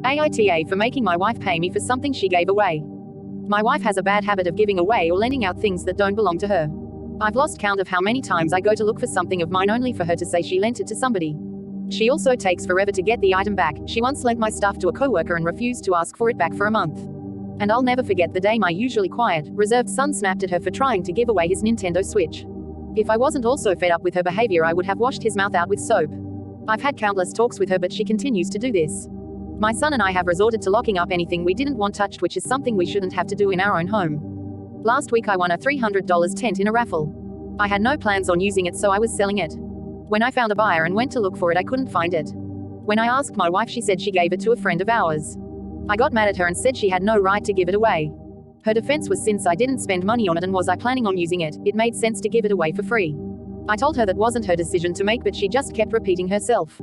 AITA for making my wife pay me for something she gave away. My wife has a bad habit of giving away or lending out things that don't belong to her. I've lost count of how many times I go to look for something of mine only for her to say she lent it to somebody. She also takes forever to get the item back. She once lent my stuff to a coworker and refused to ask for it back for a month. And I'll never forget the day my usually quiet, reserved son snapped at her for trying to give away his Nintendo Switch. If I wasn't also fed up with her behavior, I would have washed his mouth out with soap. I've had countless talks with her, but she continues to do this. My son and I have resorted to locking up anything we didn't want touched, which is something we shouldn't have to do in our own home. Last week I won a $300 tent in a raffle. I had no plans on using it, so I was selling it. When I found a buyer and went to look for it, I couldn't find it. When I asked my wife, she said she gave it to a friend of ours. I got mad at her and said she had no right to give it away. Her defense was, since I didn't spend money on it and was I planning on using it, it made sense to give it away for free. I told her that wasn't her decision to make, but she just kept repeating herself.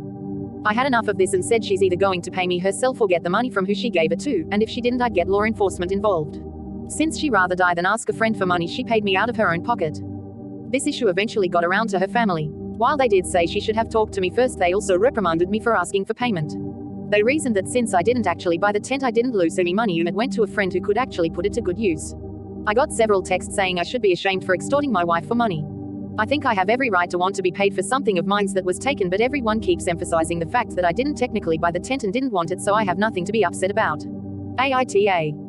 I had enough of this and said she's either going to pay me herself or get the money from who she gave it to, and if she didn't, I'd get law enforcement involved. Since she rather die than ask a friend for money, she paid me out of her own pocket. This issue eventually got around to her family. While they did say she should have talked to me first, they also reprimanded me for asking for payment. They reasoned that since I didn't actually buy the tent, I didn't lose any money and it went to a friend who could actually put it to good use. I got several texts saying I should be ashamed for extorting my wife for money. I think I have every right to want to be paid for something of mine that was taken, but everyone keeps emphasizing the fact that I didn't technically buy the tent and didn't want it, so I have nothing to be upset about. AITA.